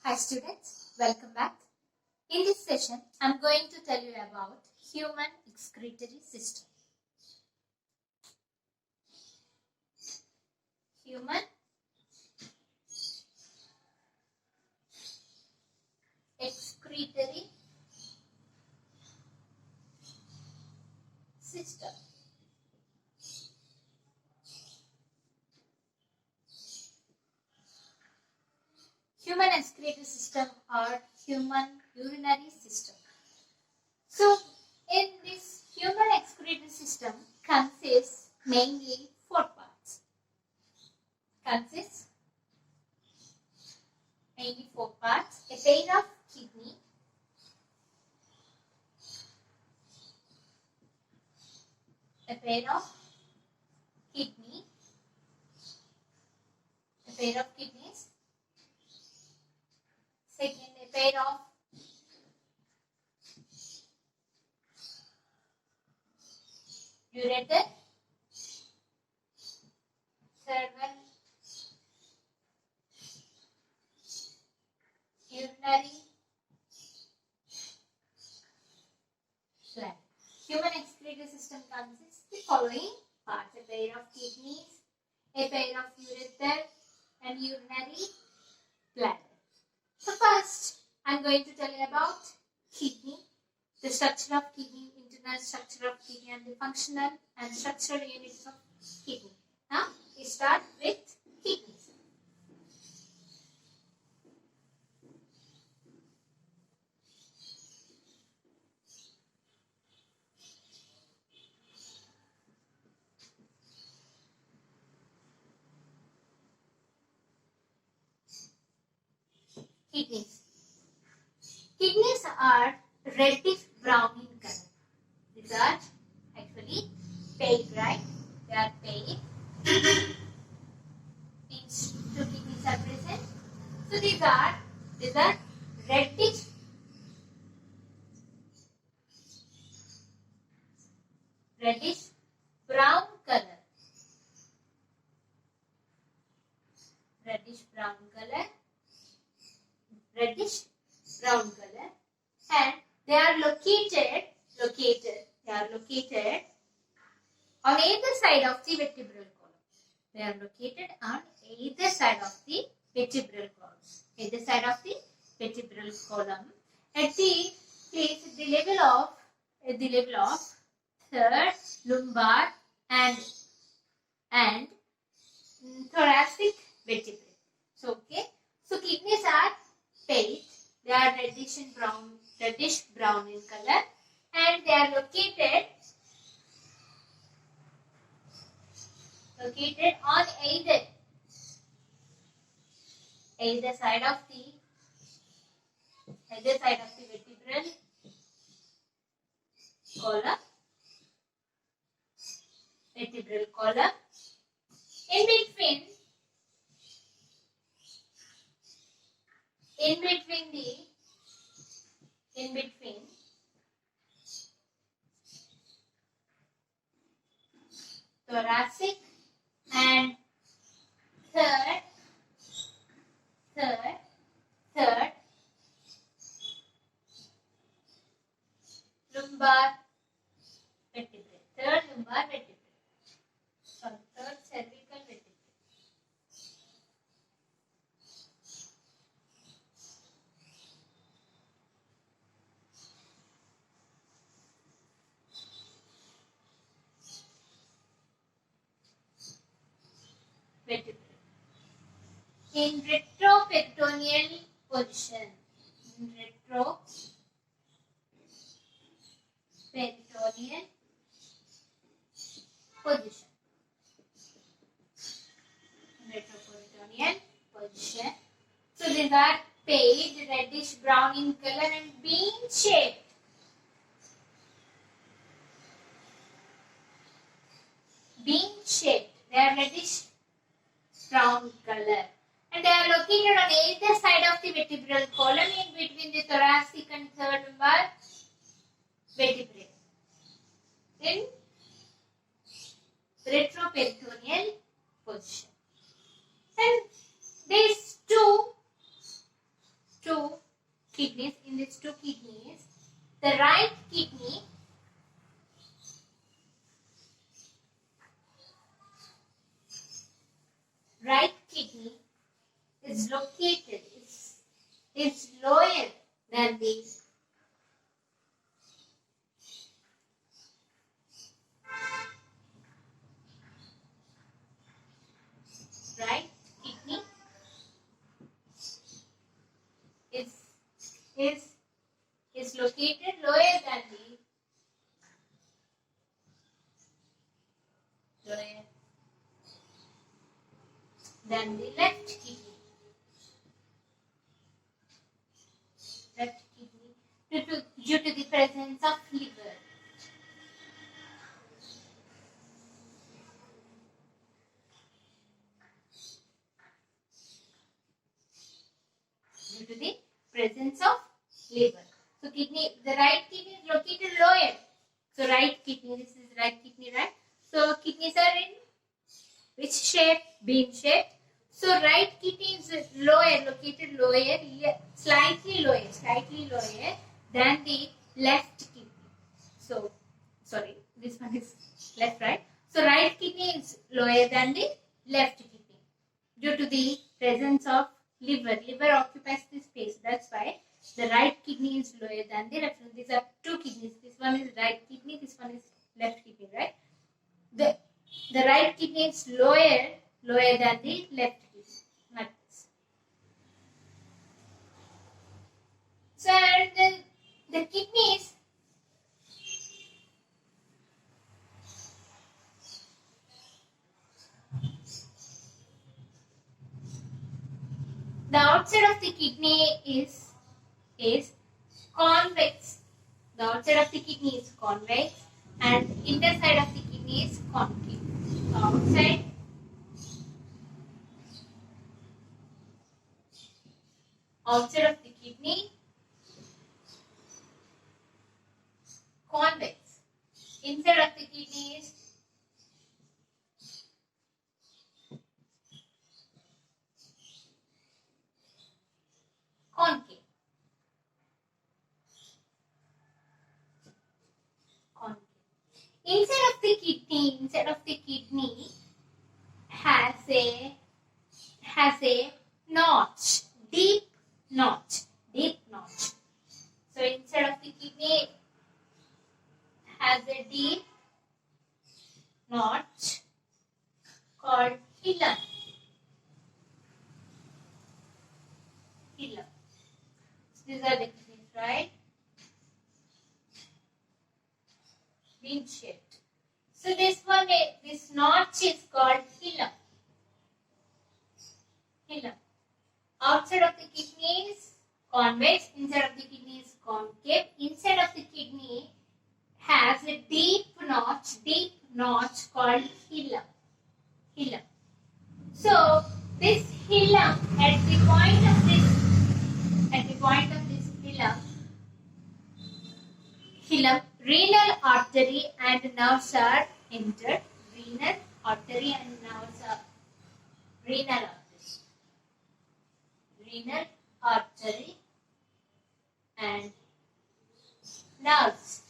Hi students, welcome back. In this session, I am going to tell you about human excretory system. Human excretory system. Human excretory system or human urinary system. So, in this human excretory system consists mainly four parts. Consists mainly four parts: a pair of kidney, a pair of kidney, a pair of kidneys. Second, a pair of ureter. Third one, urinary gland. Human excretory system consists of the following parts: a pair of kidneys, a pair of ureter, and urinary bladder. So first, I am going to tell you about kidney, the structure of kidney, internal structure of kidney, and the functional and structural units of kidney. Now, we start with kidneys. Kidneys. Kidneys are reddish brown in color. These are actually pale, right? They are pale. Means two kidneys are present. So these are reddish brown color. Reddish brown color. And they are located on either side of the vertebral column. They are located on either side of the vertebral column. Either side of the vertebral column at the place at the level of third, lumbar and thoracic vertebrae. So kidneys are pale. They are reddish brown in color, and they are located on either side of the vertebral column. In between thoracic and third lumbar vertebrae. Third cervical vertebrae. In retroperitoneal position. So these are pale, reddish brown in color and bean shaped. They are reddish brown color, and they are located on either side of the vertebral column in between the thoracic and third lumbar vertebrae. In retroperitoneal position. And these two kidneys, in these two kidneys, the right kidney is located, is lower than the right kidney is located lower than the left kidney. Left kidney due to the presence of liver. Due to the presence of liver. So the right kidney is located lower. So right kidney, this is right kidney, right? So kidneys are in which shape? Bean shape. So right kidney is located lower, slightly lower than the left kidney. So, sorry, this one is left, right? So right kidney is lower than the left kidney due to the presence of liver. Liver occupies this space. That's why the right kidney is lower than the left. These are two kidneys. This one is right kidney. This one is left kidney, right? The right kidney is lower than the left kidney. Like this. So the kidneys the outside of the kidney is convex. The outside of the kidney is convex and inner side of the kidney is concave. Outside of the kidney convex. Inside of the kidney is concave. Inside of the kidney has a notch, deep notch. So inside of the kidney has a deep notch called hilum. So these are the kidneys, right? Bean shaped. So this notch is called hilum. Outside of the kidney is convex, inside of the kidney is concave. Inside of the kidney has a deep notch called hilum. So this hilum, at the point of this hilum, renal artery and nerves are entered. Renal artery and nerves are renal artery and nerves.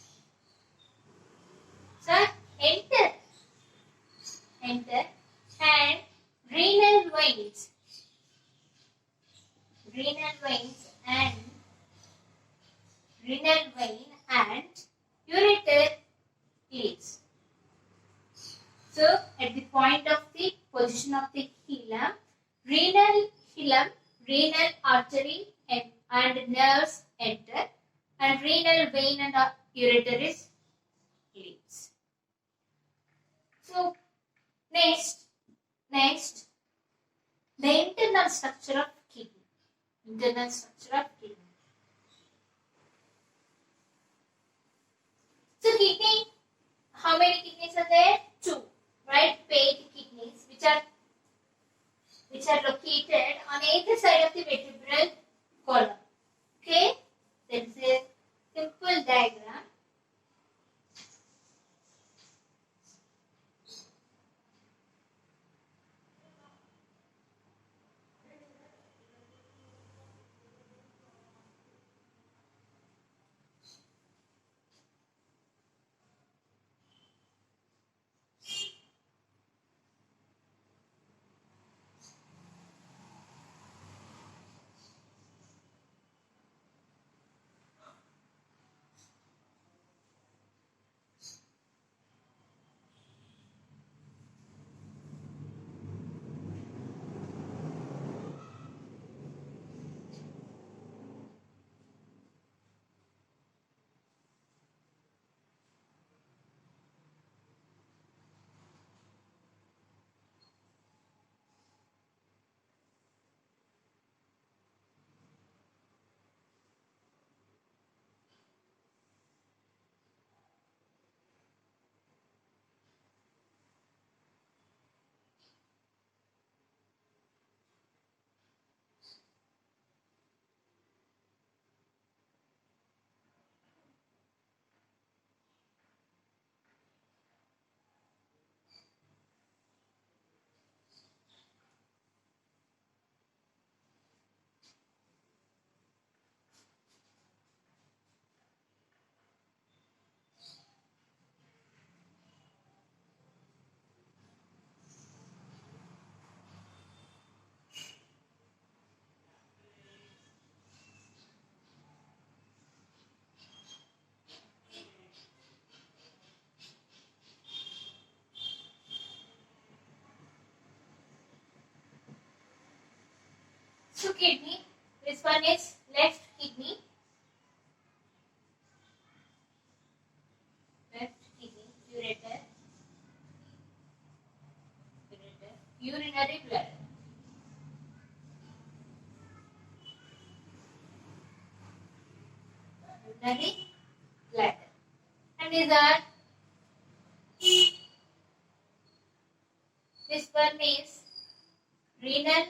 So enter and renal veins and ureter leads. So at the point of the position of the hilum, renal artery and nerves enter, and renal vein and ureter leads. So next, the internal structure of kidney. So kidney, how many kidneys are there? 2, right? Paired kidneys, which are located on either side of the vertebral column. Okay, there is a simple diagram. kidney. This one is left kidney. Left kidney, ureter, urinary bladder. Urinary bladder. And these are, this one is renal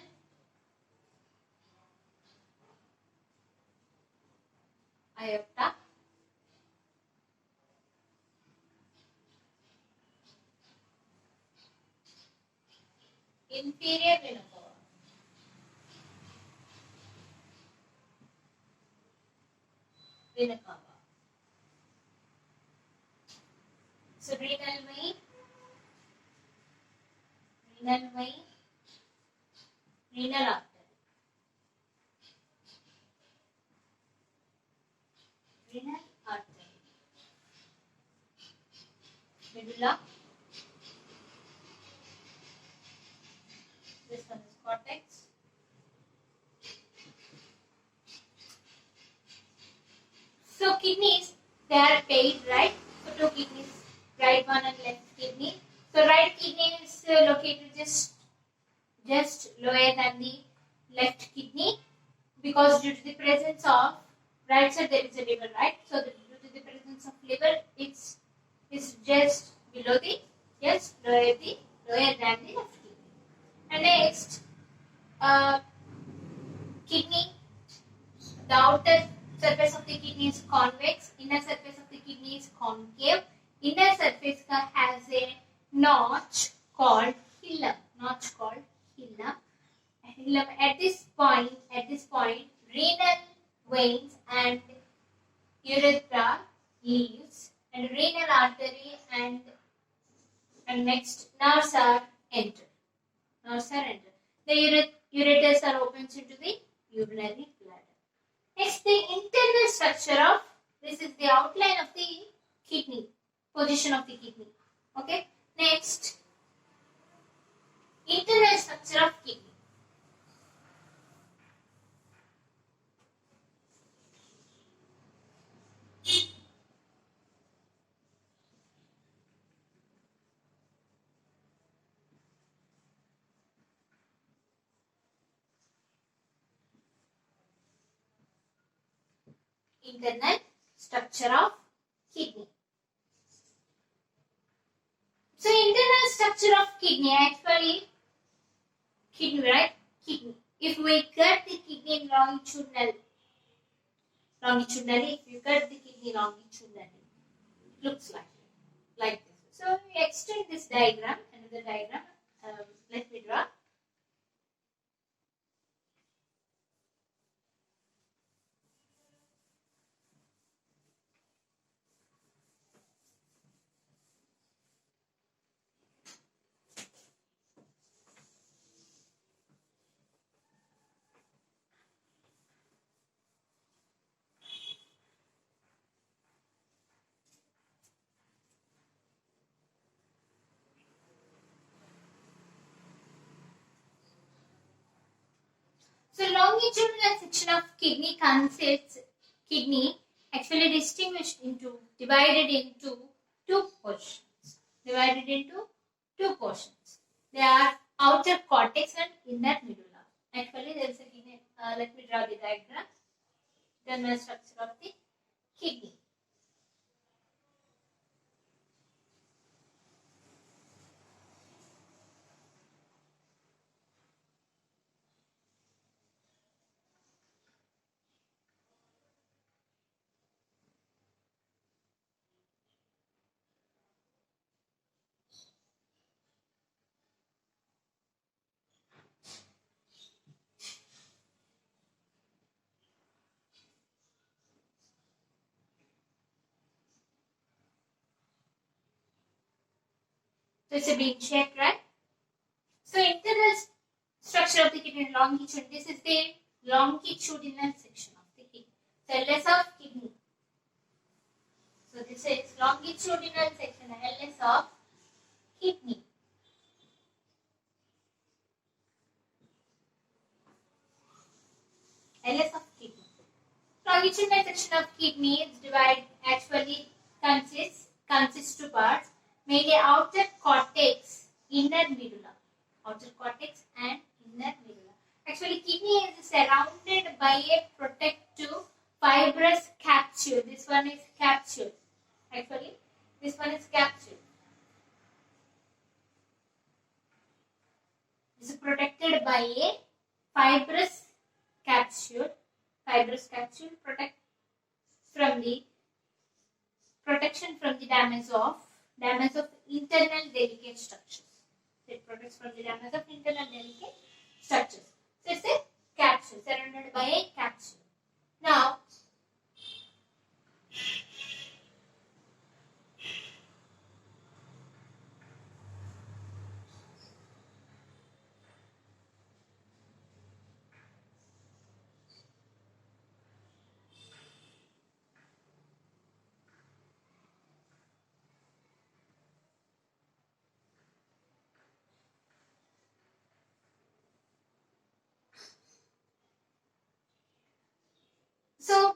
aorta, inferior vena cava, vena cava. So renal vein, renal artery, renal artery, medulla. This one is cortex. So kidneys, they are paired, right? So two kidneys, right one and left kidney. So right kidney is located just lower than the left kidney, because due to the presence of right side there is a liver, right? So due to the presence of liver, it's just below the lower than the left kidney. And next, kidney. The outer surface of the kidney is convex, inner surface of the kidney is concave. Inner surface has a notch called hilum. At this point, renal veins and urethra leaves, and renal artery and next nerves are entered. The ureters are opened into the urinary bladder. Next, the internal structure of, this is the outline of the kidney, position of the kidney. Okay. Next, internal structure of kidney. Internal structure of kidney. So internal structure of kidney, actually kidney, right? Kidney. If we cut the kidney longitudinally, if you cut the kidney longitudinally, it looks like this. So we extend this diagram, another diagram. Let me draw. So longitudinal section of kidney consists kidney actually divided into two portions. They are outer cortex and inner medulla. Actually, there is a kidney. Let me draw the diagram. Internal structure of the kidney. So it's a bean shape, right? So internal structure of the kidney, longitude. This is the longitudinal section of the kidney. LS of kidney. So this is longitudinal section, LS of kidney. longitudinal section of kidney is consists two parts, mainly outer cortex, inner medulla. Outer cortex and inner medulla. Actually, kidney is surrounded by a protective fibrous capsule. This one is capsule. Actually, this one is capsule. This is protected by a fibrous capsule. Fibrous capsule protects from the protection from the damage of internal delicate structures. It protects from the damage of internal delicate structures. So it's a capsule surrounded by a capsule. Now, so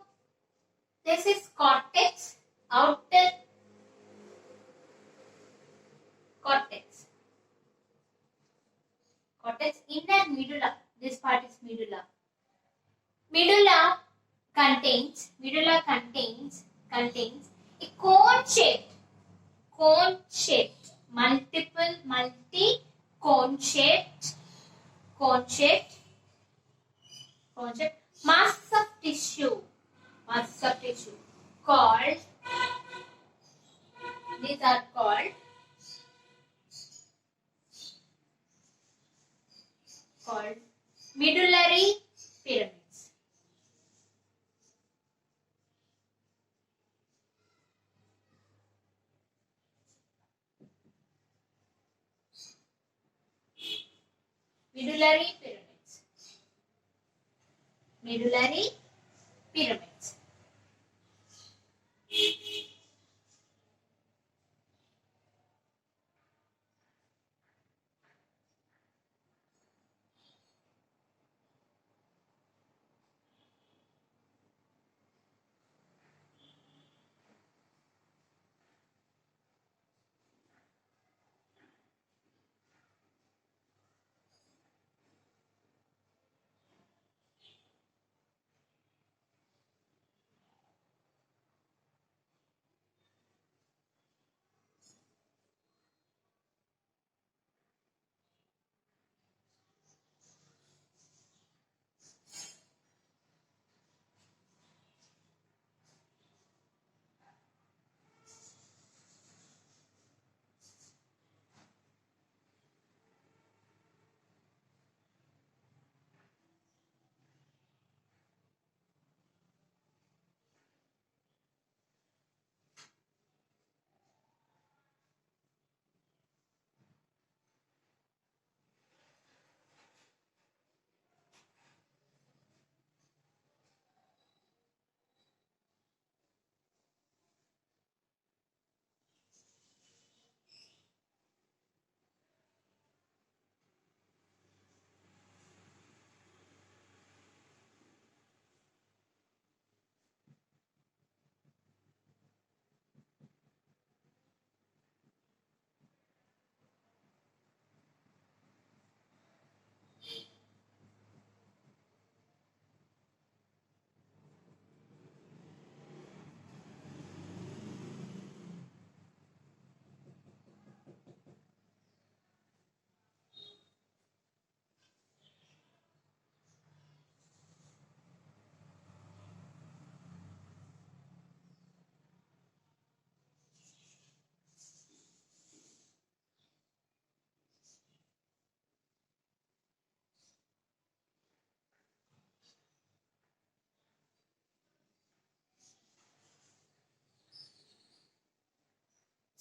this is cortex, outer cortex. Cortex, inner medulla. This part is medulla. Medulla contains a cone-shaped, cone-shaped masses of tissue called, these are called medullary pyramids. Medullary pyramids.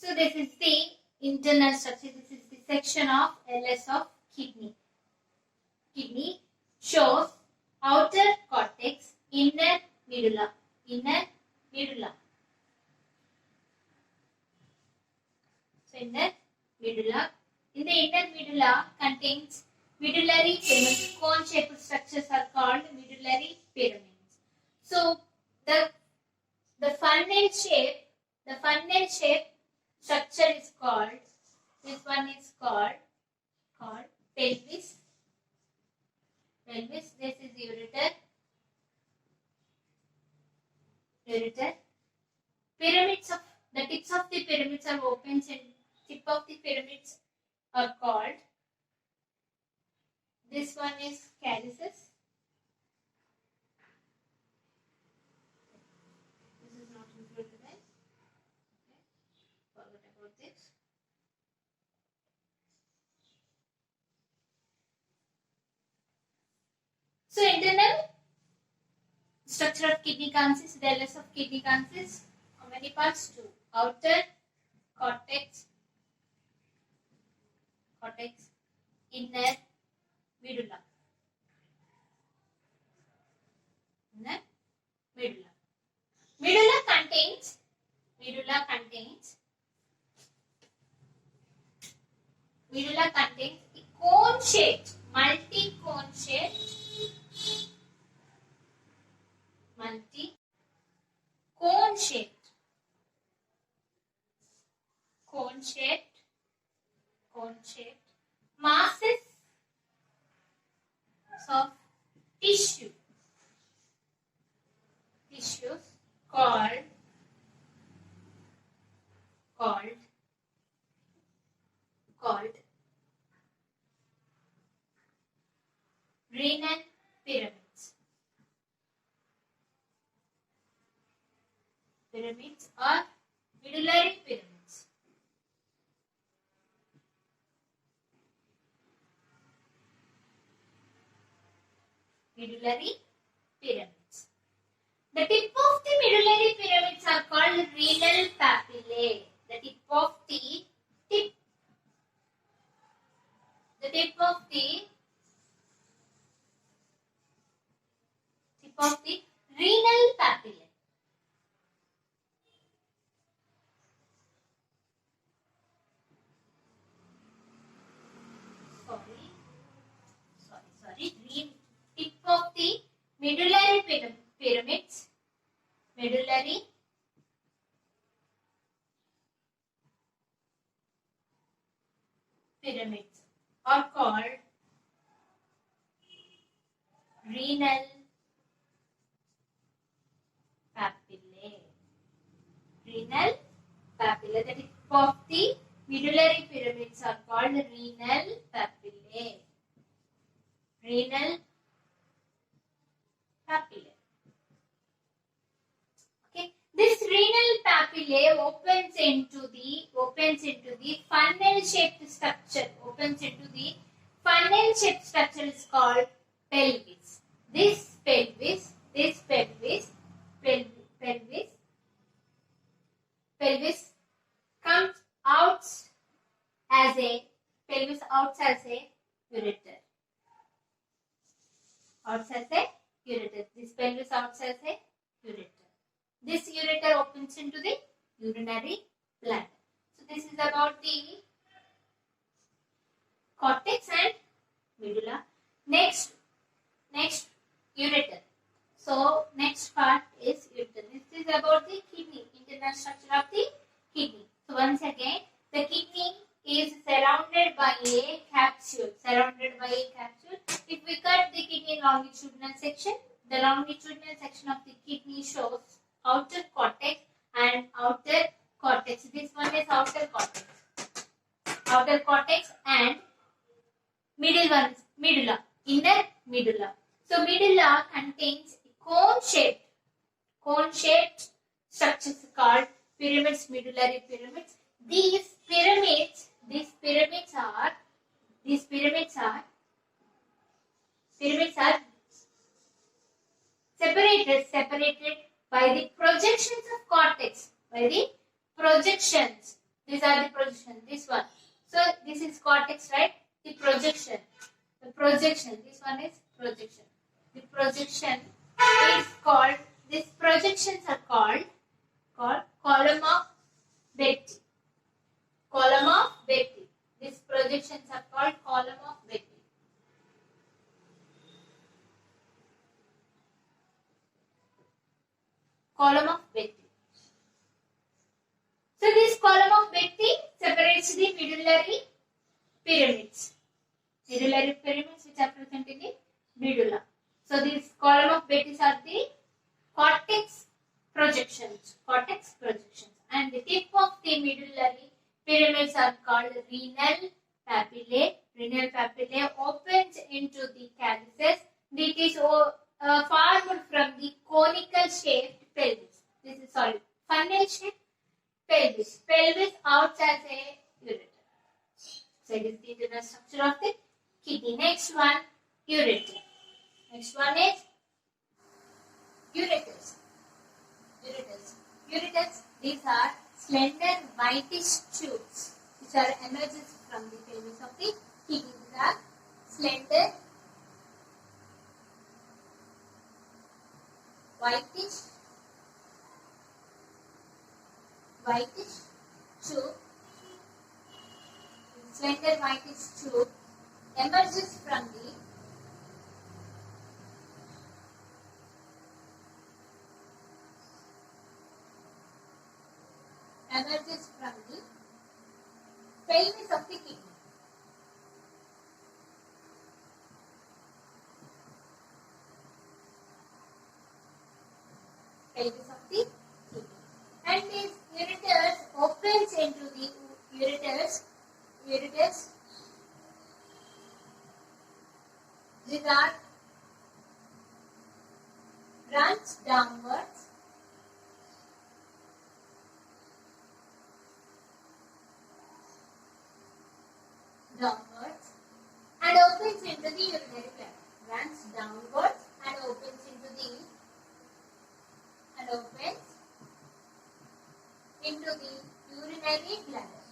So this is the internal structure. This is the section of LS of kidney. Kidney shows outer cortex, inner medulla. So inner medulla. In the inner medulla contains medullary pyramids. Cone-shaped structures are called medullary pyramids. So the funnel shape structure is called, this one is called pelvis. This is ureter. Pyramids of the tips of the pyramids are open, and tip of the pyramids are called, this one is calyces. This is not included, right? Okay. Forget about this. So internal structure of kidney consists, the LS of kidney consists how many parts? Two. Outer cortex, inner medulla. Inner medulla. Medulla contains a cone-shaped, multi-cone shaped masses of tissues called renal pyramids. Pyramids or medullary pyramids. Medullary pyramids. The tip of the medullary pyramids are called renal papillae. The tip of the renal papillae. Tip of the medullary pyramids are called renal papillae. The tip of the medullary pyramids are called renal papillae. Okay, this renal papillae opens into the funnel-shaped structure. Is called pelvis. This pelvis comes out as a ureter. This pelvis outs as a ureter. This ureter opens into the urinary bladder. So this is about the cortex and medulla. Next ureter. So next part is ureter. This is about the kidney, internal structure of the kidney. So once again, the kidney is surrounded by a capsule. If we cut the kidney longitudinal section, the longitudinal section of the kidney shows outer cortex and outer cortex. This one is outer cortex and middle one is medulla, inner medulla. So medulla contains cone-shaped structures called pyramids, medullary pyramids. These pyramids are separated by the projections of cortex. These are the projections. This one. So this is cortex, right? The projection. This one is projection. The projection is called. These projections are called column of Betti. These projections are called column of Betti. pyramids. Medullary pyramids which are present in the medulla. So this column of Betis are the cortex projections. Cortex projections. And the tip of the medullary pyramids are called renal papillae. Renal papillae opens into the calyces. It is formed from the conical shaped pelvis. This is funnel shaped pelvis. Pelvis acts as a ureter. So it is the internal structure of the kidney. Next one, ureter. Next one is ureters. Ureters. Ureters, these are slender whitish tubes which are emerges from the pelvis of the kidney. These are slender whitish tube. Slender whitish tube emerges from the pelvis of the kidney. Pelvis of the kidney. And these ureters opens into the ureters. These are branch downwards. And opens into the urinary bladder. Runs downwards and opens into the urinary bladder.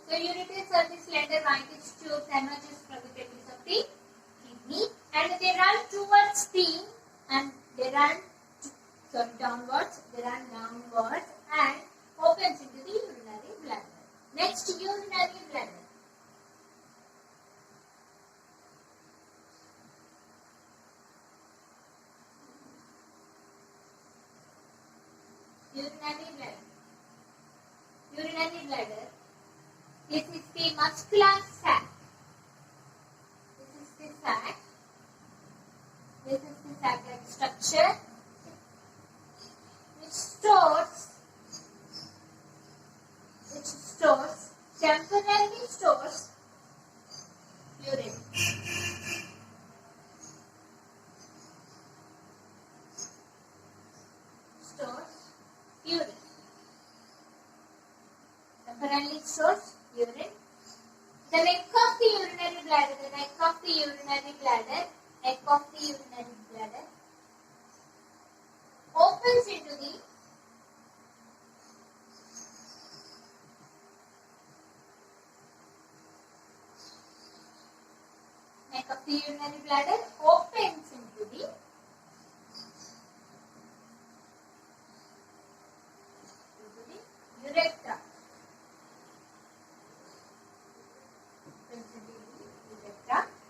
So ureters are the slender whitish tubes emerges from the pelvis of the kidney, and they run towards the downwards and opens into the urinary bladder. Next, urinary bladder. Urinary bladder. This is the muscular sac. This is the sac-like structure which temporarily stores urine. Temporarily stores urine. The neck of the urinary bladder. Neck of the urinary bladder opens into the urethra.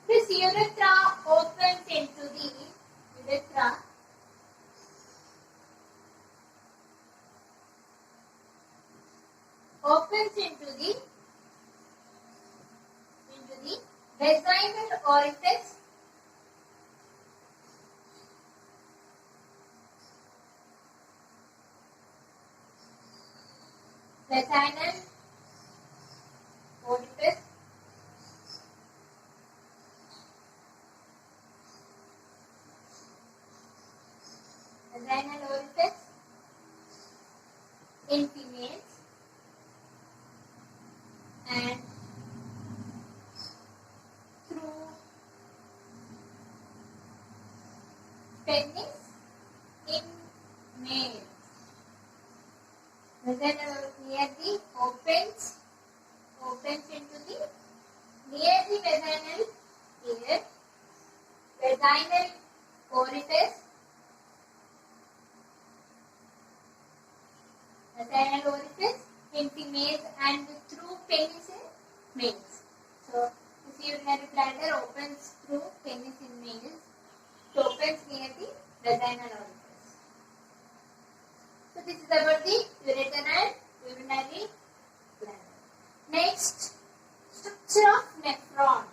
This urethra opens into the vaginal orifice. Vaginal orifice. In females, and through penis in males. Vaginal near the opens into the near the vaginal ear, vaginal orifice. Vaginal orifice in females and through penis in males. So, this urinary bladder opens through penis in males. It opens near the vaginal orifice. this is about the ureter and urinary bladder. Next, structure of nephron.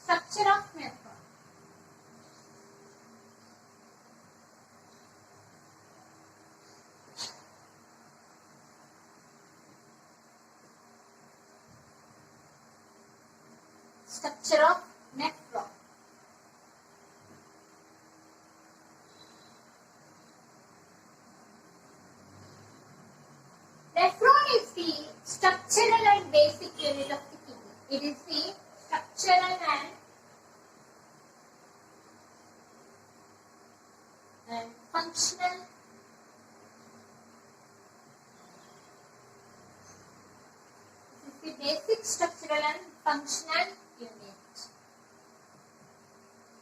Structure of nephron. Structure of nephron. Nephron is the structural and basic unit of the kidney. It is the structural and functional this is the basic structural and functional unit.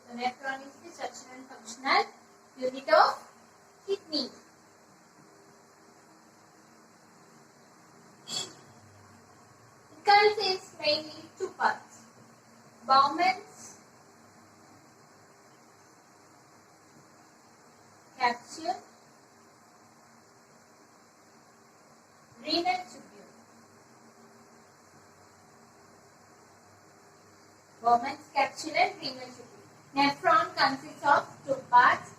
The nephron is the structural and functional unit of kidney. It consists mainly two parts: Bowman's capsule, renal tubule. Bowman's capsule and renal tubule. Nephron consists of two parts.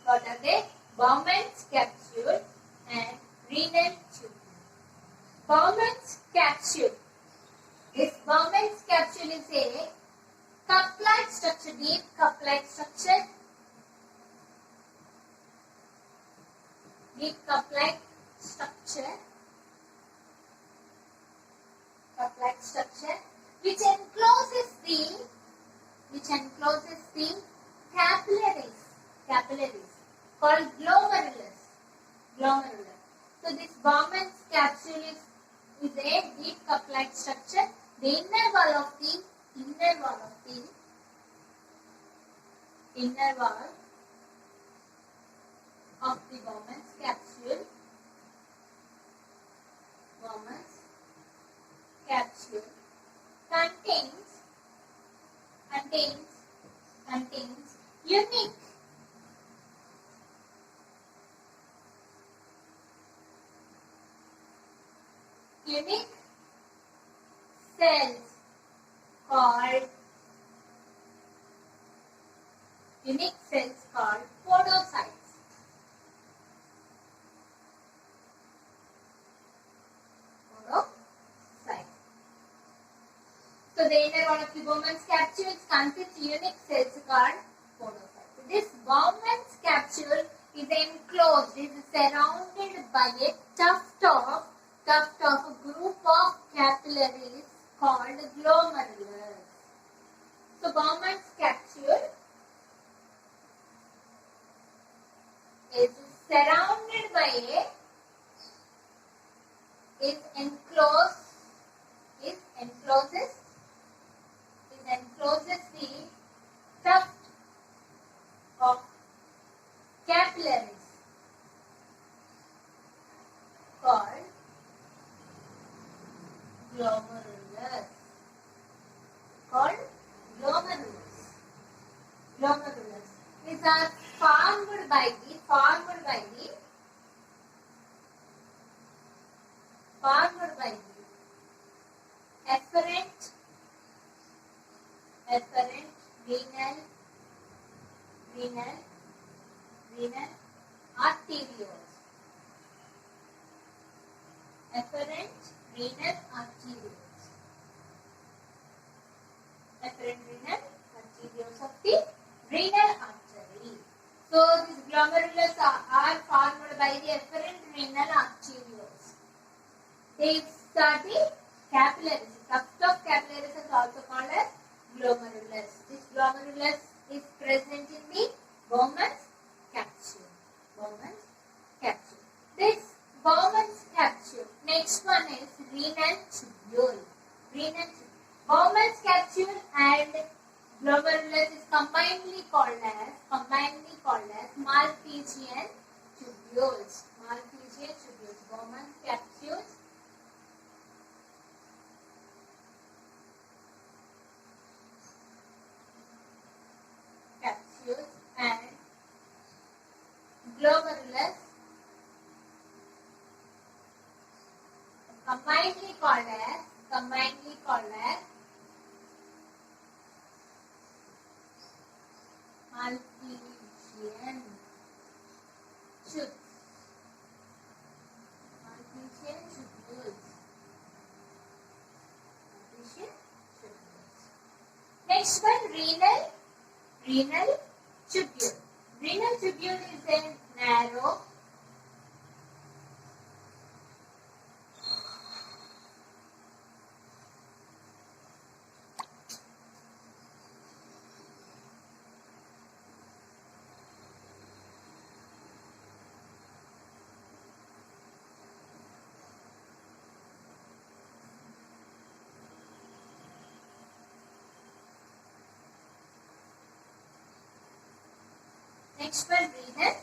What are they? Bowman's capsule and renal tubule. Bowman's capsule. This Bowman's capsule is a cup-like structure, deep cup-like structure. Deep cup-like structure, which encloses the capillaries called glomerulus. So this Bowman's capsule is a deep cup-like structure. The inner wall of the Bowman's capsule contains unique cells called podocytes. So the inner wall of the Bowman's capsule consists unique cells called podocytes. This Bowman's capsule is enclosed, is surrounded by a tuft of a group of capillaries called glomerulus. So Bowman's capsule is surrounded by encloses the tuft of capillaries called glomerulus. These are formed by the efferent renal arterioles. Efferent renal arterioles of the renal artery. So these glomerulus are formed by the efferent renal arterioles. These are the capillaries. Tuft of capillaries is also called as glomerulus. This glomerulus is present in the Bowman's capsule. renal tubule. Bowman's capsule and glomerulus is combinedly called as Malpighian tubules. Bowman's capsules and glomerulus combinedly called as Malpighian tubules. Next one, renal tubule. Renal tubule is a narrow Next one, renal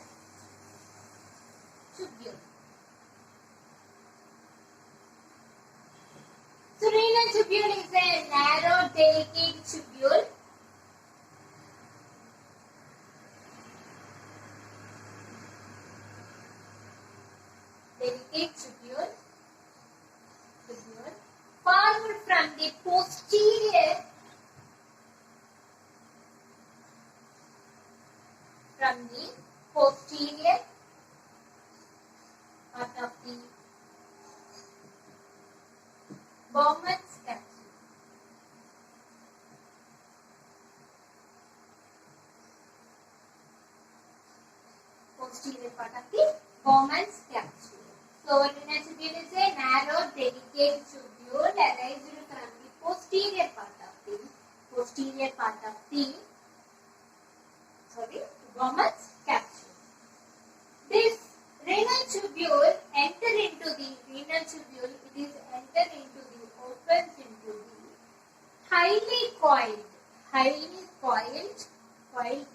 tubule. So renal tubule is a narrow, delicate tubule formed from the posterior part of the Bowman's capsule. Posterior part of the Bowman's capsule. So, renal tubule is a narrow, delicate tubule arising from the posterior part of the Bowman's capsule. This renal tubule opens into the highly coiled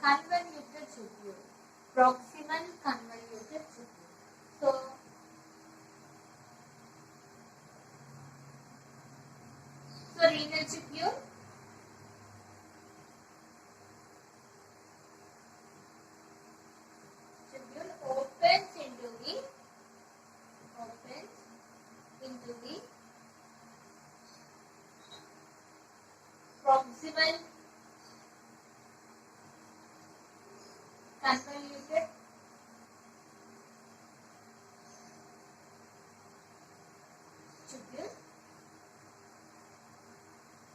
convoluted tubule, proximal convoluted tubule. So, renal tubule opens into the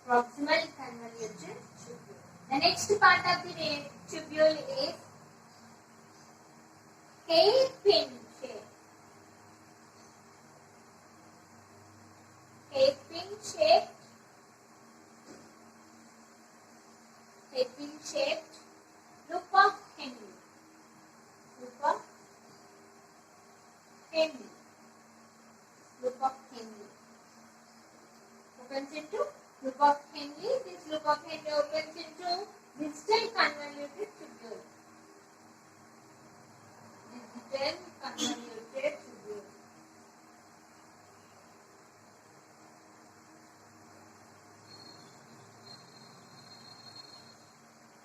proximal convoluted tubule. The next part of the tubule is hairpin shape. Hairpin-shaped loop of Henle. Opens into loop of Henle. This loop of Henle opens into distal convoluted tubule.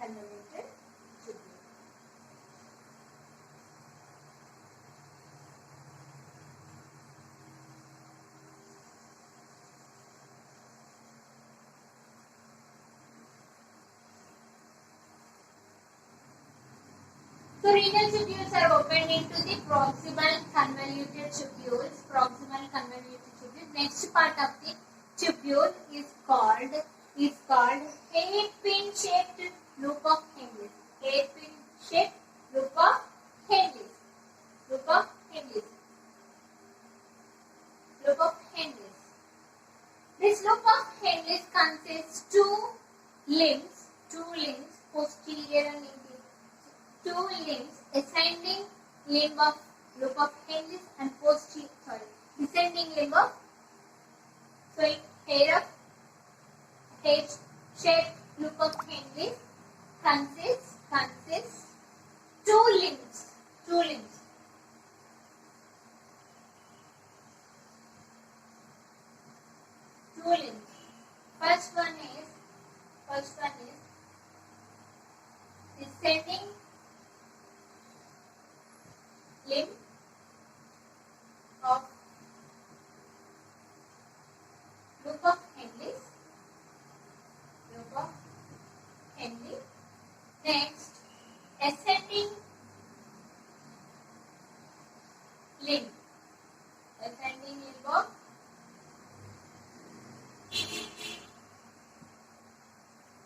Convoluted tubule. So renal tubules are opened into the proximal convoluted tubules. Next part of the tubule is called hairpin-shaped loop of Henle. Hairpin-shaped loop of Henle. This loop of Henle consists two limbs, posterior and anterior. Two limbs, ascending limb of loop of Henle and descending limb of So in head-shaped loop of Henle consists two limbs. Two limbs. Two limbs. First one is descending limb of loop of Henle. Next, ascending limb. Ascending limb of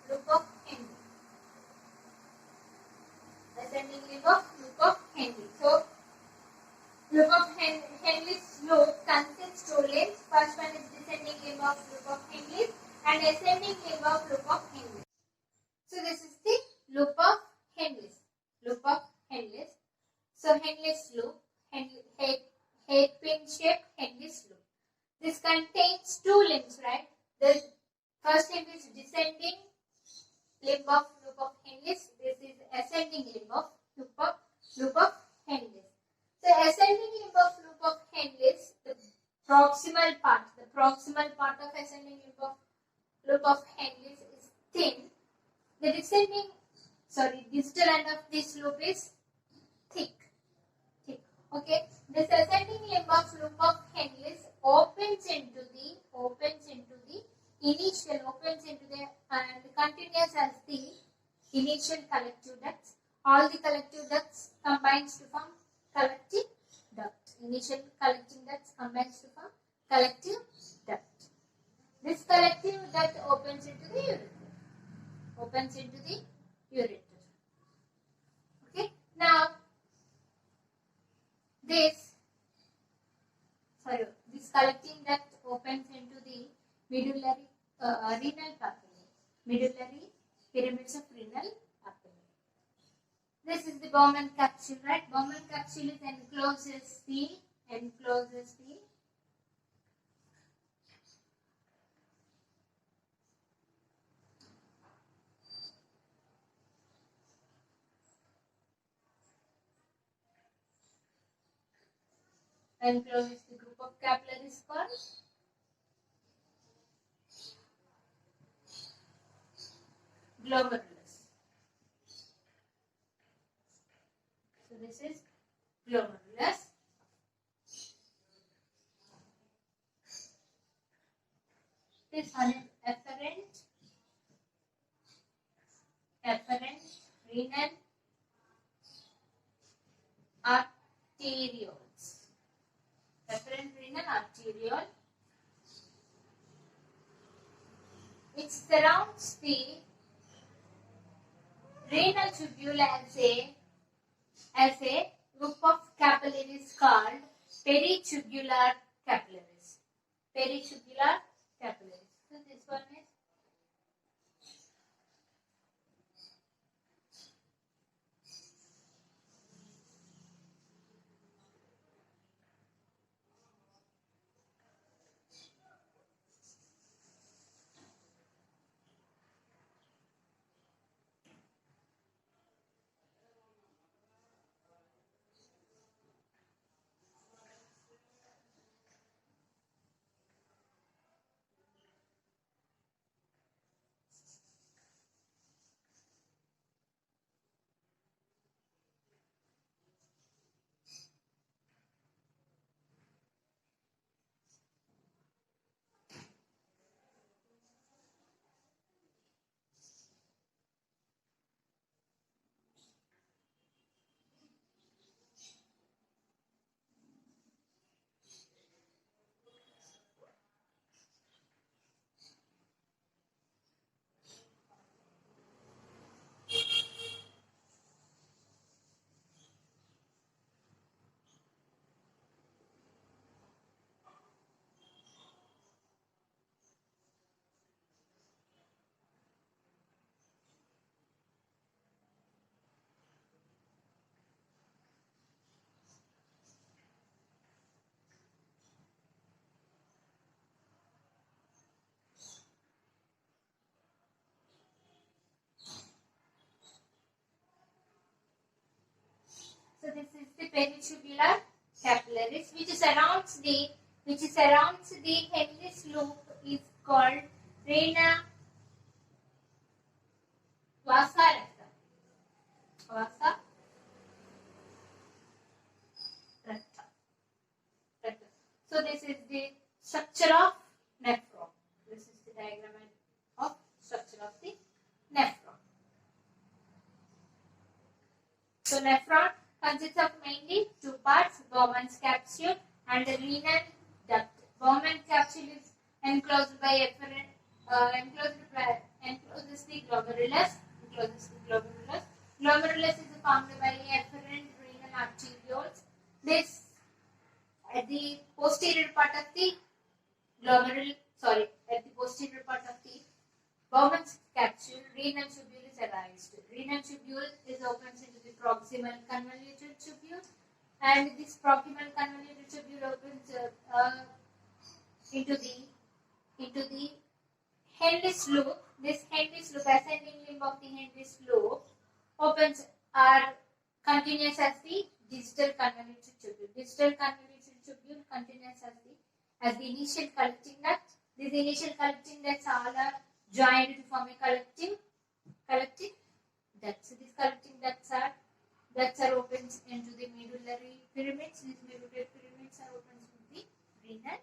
loop of Henle. Ascending limb of loop of Henle. So, loop of Henle's loop consists two limbs. First one is descending limb of loop of Henle and ascending limb of loop of Henle. So this is the loop of Henle. Loop of Henle. So Henle's loop, headpin shaped Henle's loop. This contains two limbs, right? The first limb is descending limb of loop of Henle. This is ascending limb of loop of Henle. So ascending limb of loop of Henle, the proximal part of ascending limb of loop of Henle is thin. The distal end of this loop is thick. Okay. This ascending limb of loop of Henle opens into the and continues as the initial collective ducts. All the collective ducts combines to form collective duct. Initial collecting ducts combines to form collective duct. This collective duct opens into the ureter. Okay. Now, this collecting duct opens into the medullary renal papillae. Medullary pyramids of renal papillae. This is the Bowman capsule, right? Bowman capsule is encloses the group of capillaries called glomerulus. So this is glomerulus. This one is afferent renal arterioles. Afferent renal arteriole, which surrounds the renal tubule as a group of capillaries called peritubular capillaries. Peritubular capillaries. So this one is So this is the peritubular capillaries, which surrounds the Henle's loop, is called vena vasa recta. Vasa recta. So this is the structure of nephron. This is the diagram of structure of the nephron. So nephron consists of mainly two parts, Bowman's capsule and the renal duct. Bowman's capsule is enclosed by encloses the glomerulus. Glomerulus is formed by efferent renal arterioles. This at the posterior part of the Bowman's capsule, renal tubule is arised. Renal tubule is opens into the proximal convoluted tubule, and this proximal convoluted tubule opens into the Henle's loop. This Henle's loop, ascending limb of the Henle's loop, opens are continuous as the distal convoluted tubule. Distal convoluted tubule continuous as the initial collecting duct. These initial collecting ducts all are joined to form a collecting ducts. So these collecting ducts are opened into the medullary pyramids. These medullary pyramids are opened into the renal